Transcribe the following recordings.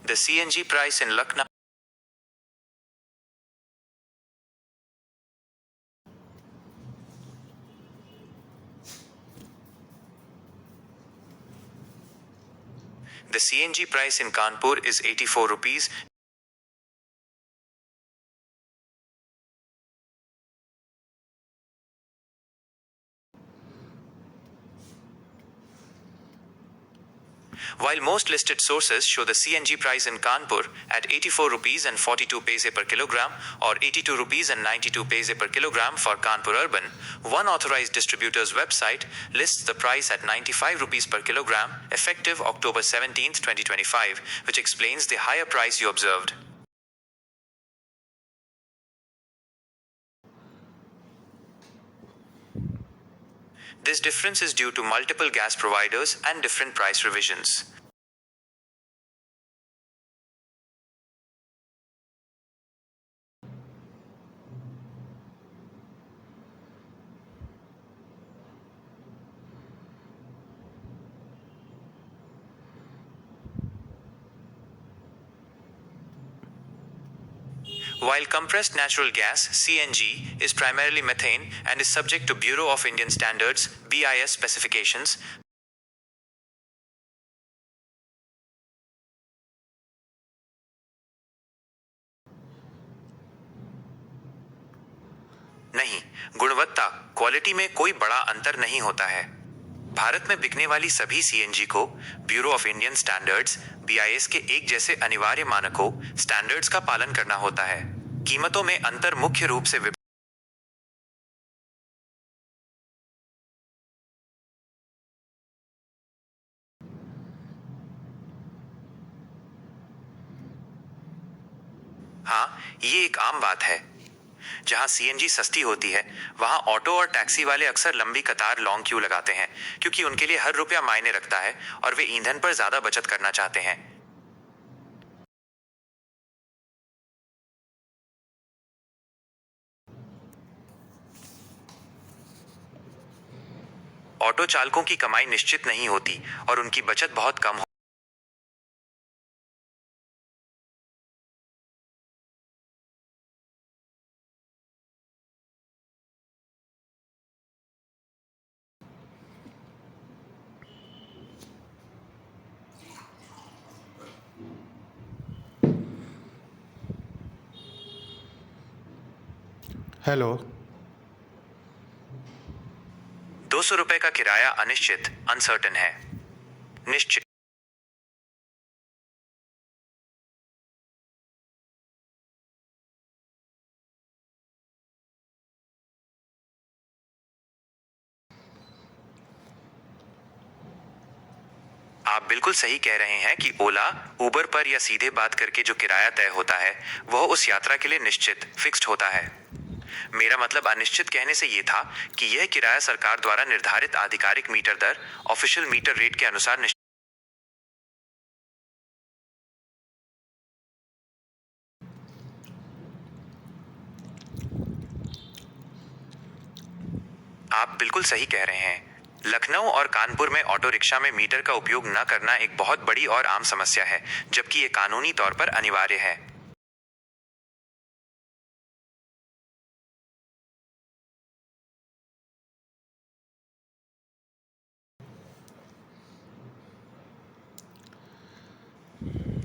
The CNG price in Lucknow. The CNG price in Kanpur is 84 rupees. While most listed sources show the CNG price in Kanpur at 84 rupees and 42 paise per kilogram or 82 rupees and 92 paise per kilogram for Kanpur Urban, one authorized distributor's website lists the price at 95 rupees per kilogram effective October 17, 2025, which explains the higher price you observed. This difference is due to multiple gas providers and different price revisions. While compressed natural gas (CNG) is primarily methane and is subject to Bureau of Indian Standards (BIS) specifications, नहीं, गुणवत्ता quality में कोई बड़ा अंतर नहीं होता है। भारत में बिकने वाली सभी सीएनजी को bureau of Indian standards BIS के एक जैसे अनिवार्य मानकों स्टैंडर्ड्स का पालन करना होता है। कीमतों में अंतर मुख्य रूप से हाँ, ये एक आम बात है। जहां सीएनजी सस्ती होती है वहां ऑटो और टैक्सी वाले अक्सर लंबी कतार लॉन्ग क्यू लगाते हैं, क्योंकि उनके लिए हर रुपया मायने रखता है और वे ईंधन पर ज्यादा बचत करना चाहते हैं। ऑटो चालकों की कमाई निश्चित नहीं होती और उनकी बचत बहुत कम हो। हेलो। 200 रुपए का किराया अनिश्चित अनसर्टेन है। निश्चित आप बिल्कुल सही कह रहे हैं कि ओला उबर पर या सीधे बात करके जो किराया तय होता है वह उस यात्रा के लिए निश्चित फिक्स्ड होता है। मेरा मतलब अनिश्चित कहने से यह था कि यह किराया सरकार द्वारा निर्धारित आधिकारिक मीटर दर ऑफिशियल मीटर रेट के अनुसार निश्चित। आप बिल्कुल सही कह रहे हैं। लखनऊ और कानपुर में ऑटो रिक्शा में मीटर का उपयोग न करना एक बहुत बड़ी और आम समस्या है, जबकि ये कानूनी तौर पर अनिवार्य है।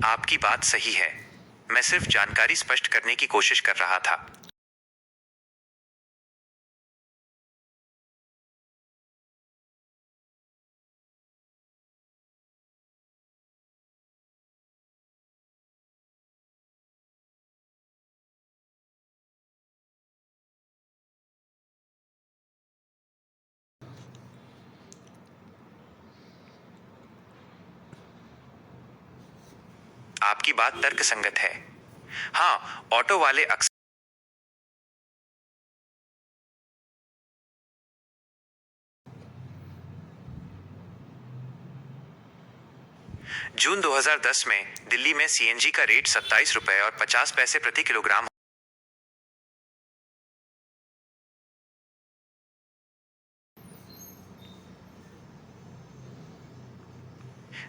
आपकी बात सही है। मैं सिर्फ जानकारी स्पष्ट करने की कोशिश कर रहा था। आपकी बात तर्कसंगत है। हाँ, ऑटो वाले अक्सर जून 2010 में दिल्ली में सीएनजी का रेट 27 रुपए और 50 पैसे प्रति किलोग्राम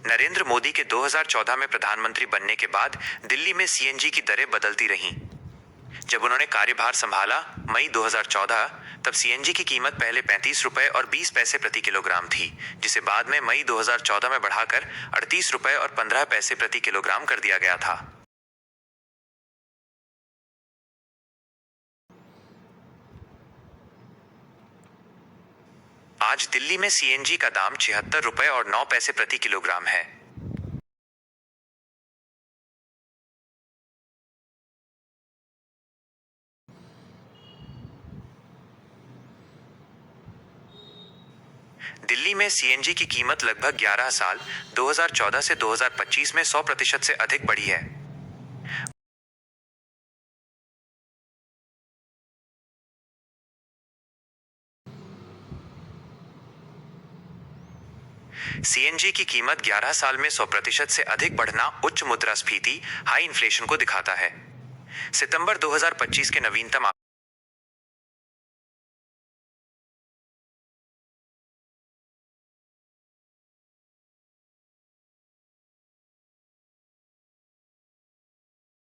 नरेंद्र मोदी के 2014 में प्रधानमंत्री बनने के बाद दिल्ली में सीएनजी की दरें बदलती रहीं। जब उन्होंने कार्यभार संभाला मई 2014, तब सीएनजी की कीमत पहले 35 रुपए और 20 पैसे प्रति किलोग्राम थी, जिसे बाद में मई 2014 में बढ़ाकर 38 रुपए और 15 पैसे प्रति किलोग्राम कर दिया गया था। आज दिल्ली में सीएनजी का दाम 76 रुपए और 9 पैसे प्रति किलोग्राम है। दिल्ली में सीएनजी की कीमत लगभग 11 साल 2014 से 2025 में 100% से अधिक बढ़ी है। सीएनजी की कीमत 11 साल में 100% से अधिक बढ़ना उच्च मुद्रास्फीति हाई इन्फ्लेशन को दिखाता है। सितंबर 2025 के नवीनतम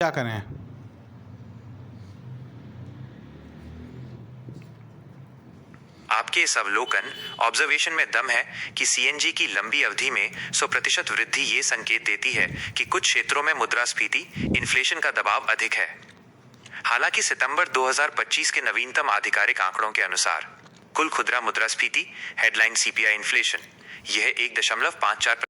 क्या करें? आपके इस अवलोकन ऑब्जर्वेशन में दम है कि सीएनजी की लंबी अवधि में 100% वृद्धि ये संकेत देती है कि कुछ क्षेत्रों में मुद्रास्फीति इन्फ्लेशन का दबाव अधिक है। हालांकि सितंबर 2025 के नवीनतम आधिकारिक आंकड़ों के अनुसार कुल खुदरा मुद्रास्फीति हेडलाइन सीपीआई इन्फ्लेशन यह 1.54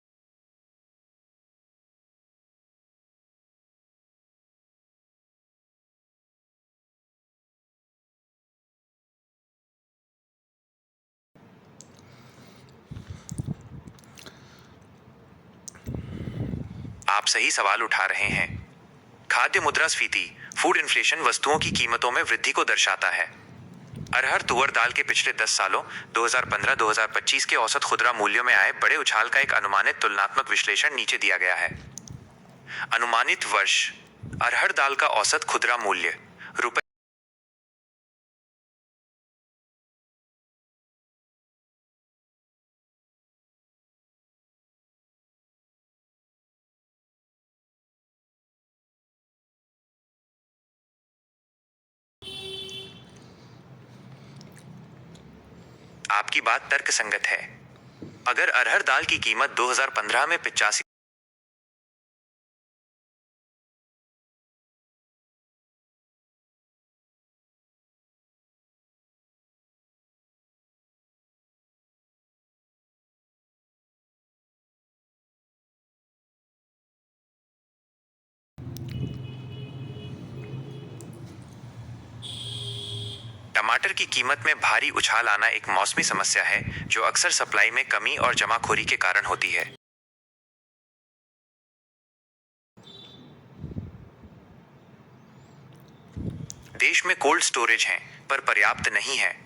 आप सही सवाल उठा रहे हैं। खाद्य मुद्रास्फीति फूड इन्फ्लेशन वस्तुओं की कीमतों में वृद्धि को दर्शाता है। अरहर तुअर दाल के पिछले 10 सालों 2015-2025 के औसत खुदरा मूल्यों में आए बड़े उछाल का एक अनुमानित तुलनात्मक विश्लेषण नीचे दिया गया है। अनुमानित वर्ष अरहर दाल का औसत खुदरा मूल्य रुपए आपकी बात तर्कसंगत है। अगर अरहर दाल की कीमत 2015 में 85 टमाटर की कीमत में भारी उछाल आना एक मौसमी समस्या है जो अक्सर सप्लाई में कमी और जमाखोरी के कारण होती है। देश में कोल्ड स्टोरेज हैं, पर पर्याप्त नहीं है।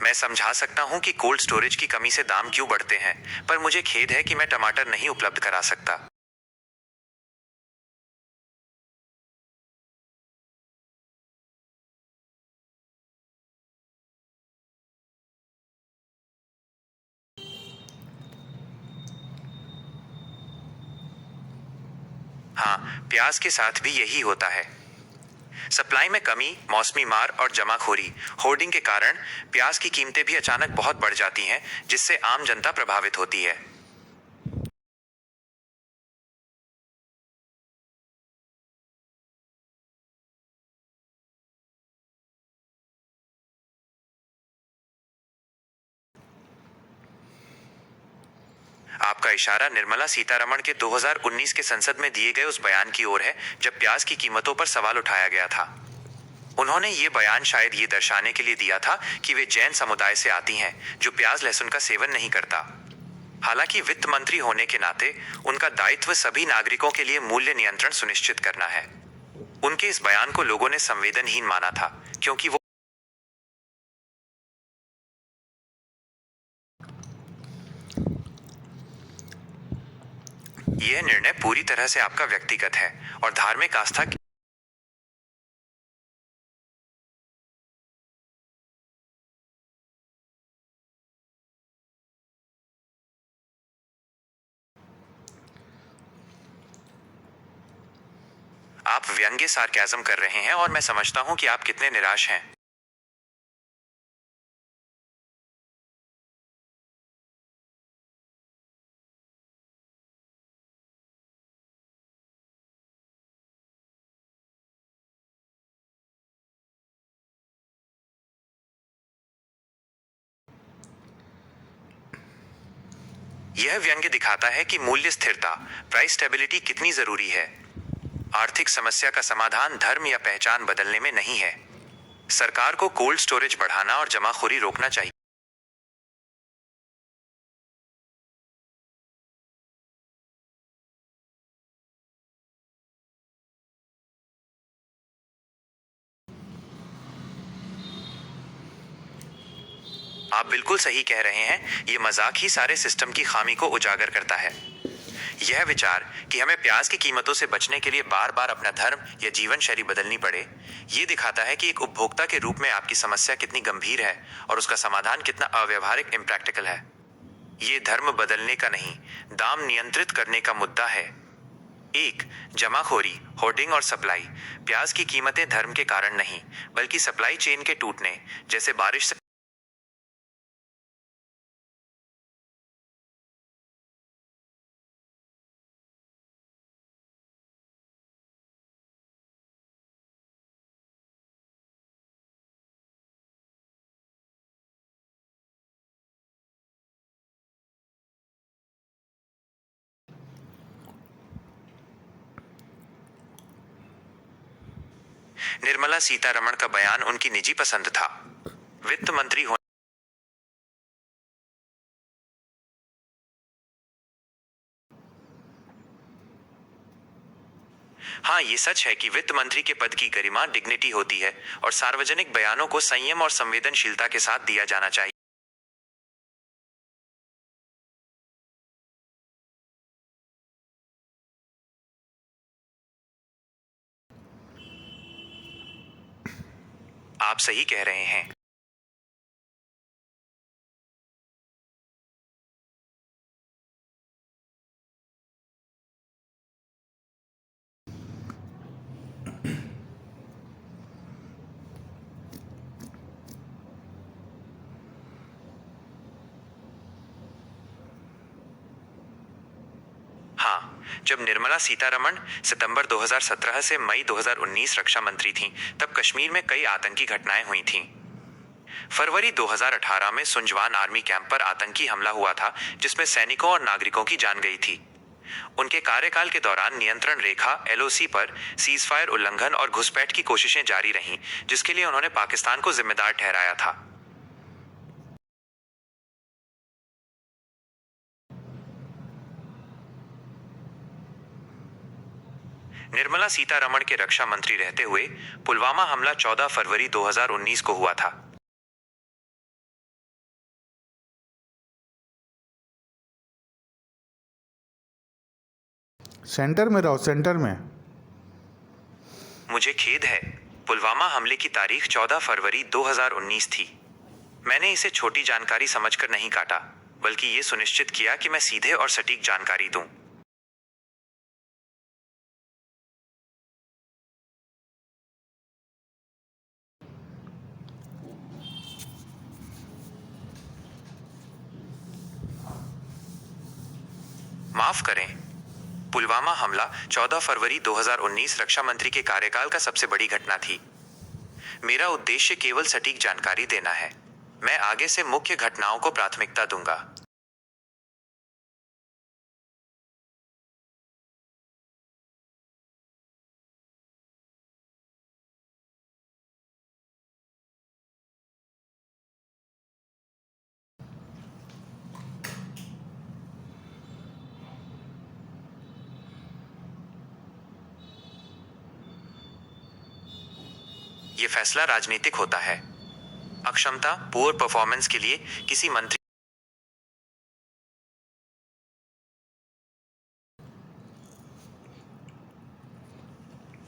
मैं समझा सकता हूं कि कोल्ड स्टोरेज की कमी से दाम क्यों बढ़ते हैं, पर मुझे खेद है कि मैं टमाटर नहीं उपलब्ध करा सकता। हाँ, प्याज के साथ भी यही होता है। सप्लाई में कमी, मौसमी मार और जमाखोरी होर्डिंग के कारण प्याज की कीमतें भी अचानक बहुत बढ़ जाती हैं, जिससे आम जनता प्रभावित होती है। आपका इशारा निर्मला सीतारमण के 2019 के संसद में दिए गए उस बयान की ओर है जब प्याज की कीमतों पर सवाल उठाया गया था। उन्होंने ये बयान शायद ये दर्शाने के लिए दिया था कि वे जैन समुदाय से आती हैं जो प्याज लहसुन का सेवन नहीं करता। हालांकि वित्त मंत्री होने के नाते उनका दायित्व सभी नागरिकों के लिए मूल्य नियंत्रण सुनिश्चित करना है। उनके इस बयान को लोगों ने संवेदनहीन माना था क्योंकि वो यह निर्णय पूरी तरह से आपका व्यक्तिगत है और धार्मिक आस्था की आप व्यंग्य सार्केज़म कर रहे हैं और मैं समझता हूं कि आप कितने निराश हैं। यह व्यंग्य दिखाता है कि मूल्य स्थिरता, प्राइस स्टेबिलिटी कितनी जरूरी है। आर्थिक समस्या का समाधान धर्म या पहचान बदलने में नहीं है। सरकार को कोल्ड स्टोरेज बढ़ाना और जमाखोरी रोकना चाहिए। आप बिल्कुल सही कह रहे हैं, ये मजाक ही सारे सिस्टम की खामी को उजागर करता है। यह विचार कि हमें प्याज की कीमतों से बचने के लिए बार बार अपना धर्म या जीवन शैली बदलनी पड़े, ये दिखाता है कि एक उपभोक्ता के रूप में आपकी समस्या कितनी गंभीर है और उसका समाधान कितना अव्यवहारिक इम्प्रैक्टिकल है। ये धर्म बदलने का नहीं, दाम नियंत्रित करने का मुद्दा है। एक, जमाखोरी, होर्डिंग और सप्लाई। प्याज की कीमतें धर्म के कारण नहीं, बल्कि सप्लाई चेन के टूटने, जैसे बारिश से निर्मला सीतारमण का बयान उनकी निजी पसंद था। वित्त मंत्री होने हाँ, ये सच है कि वित्त मंत्री के पद की गरिमा डिग्निटी होती है और सार्वजनिक बयानों को संयम और संवेदनशीलता के साथ दिया जाना चाहिए। आप सही कह रहे हैं। हाँ, जब निर्मला सीतारमण सितंबर 2017 से मई 2019 रक्षा मंत्री थीं, तब कश्मीर में कई आतंकी घटनाएं हुई थीं। फरवरी 2018 में सुंजवान आर्मी कैंप पर आतंकी हमला हुआ था, जिसमें सैनिकों और नागरिकों की जान गई थी। उनके कार्यकाल के दौरान नियंत्रण रेखा एलओसी पर सीजफायर उल्लंघन और घुसपैठ की कोशिशें जारी रहीं, जिसके लिए उन्होंने पाकिस्तान को जिम्मेदार ठहराया था। निर्मला सीतारमण के रक्षा मंत्री रहते हुए पुलवामा हमला 14 फरवरी 2019 को हुआ था। सेंटर में रहो, सेंटर में। मुझे खेद है, पुलवामा हमले की तारीख 14 फरवरी 2019 थी। मैंने इसे छोटी जानकारी समझकर नहीं काटा, बल्कि ये सुनिश्चित किया कि मैं सीधे और सटीक जानकारी दूं। माफ करें, पुलवामा हमला 14 फरवरी 2019 रक्षा मंत्री के कार्यकाल का सबसे बड़ी घटना थी। मेरा उद्देश्य केवल सटीक जानकारी देना है। मैं आगे से मुख्य घटनाओं को प्राथमिकता दूंगा। ये फैसला राजनीतिक होता है। अक्षमता, पुअर परफॉर्मेंस के लिए किसी मंत्री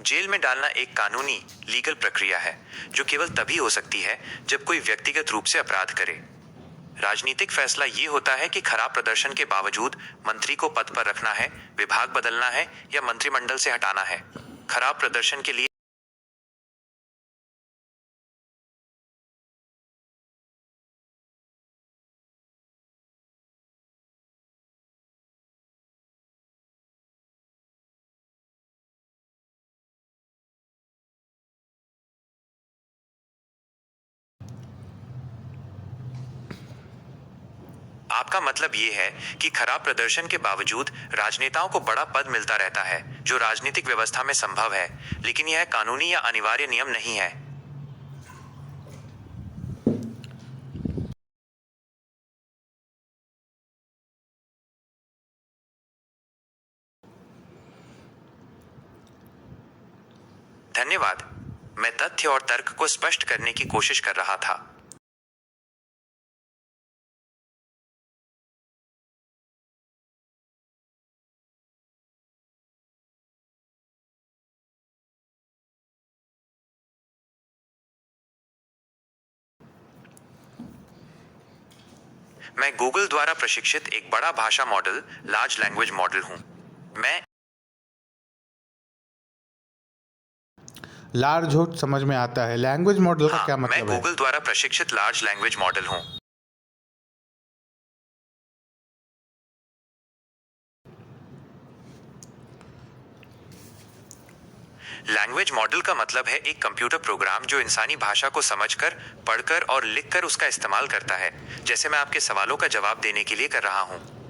जेल में डालना एक कानूनी लीगल प्रक्रिया है जो केवल तभी हो सकती है जब कोई व्यक्तिगत रूप से अपराध करे। राजनीतिक फैसला ये होता है कि खराब प्रदर्शन के बावजूद मंत्री को पद पर रखना है, विभाग बदलना है या मंत्रिमंडल से हटाना है। खराब प्रदर्शन के लिए आपका मतलब ये है कि खराब प्रदर्शन के बावजूद राजनेताओं को बड़ा पद मिलता रहता है, जो राजनीतिक व्यवस्था में संभव है, लेकिन यह कानूनी या अनिवार्य नियम नहीं है। धन्यवाद। मैं तथ्य और तर्क को स्पष्ट करने की कोशिश कर रहा था। मैं गूगल द्वारा प्रशिक्षित एक बड़ा भाषा मॉडल, लार्ज लैंग्वेज मॉडल हूं। लार्ज हो समझ में आता है, लैंग्वेज मॉडल का क्या मैं मतलब है? गूगल द्वारा प्रशिक्षित लार्ज लैंग्वेज मॉडल हूं। लैंग्वेज मॉडल का मतलब है एक कंप्यूटर प्रोग्राम जो इंसानी भाषा को समझकर, पढ़कर और लिखकर उसका इस्तेमाल करता है, जैसे मैं आपके सवालों का जवाब देने के लिए कर रहा हूं।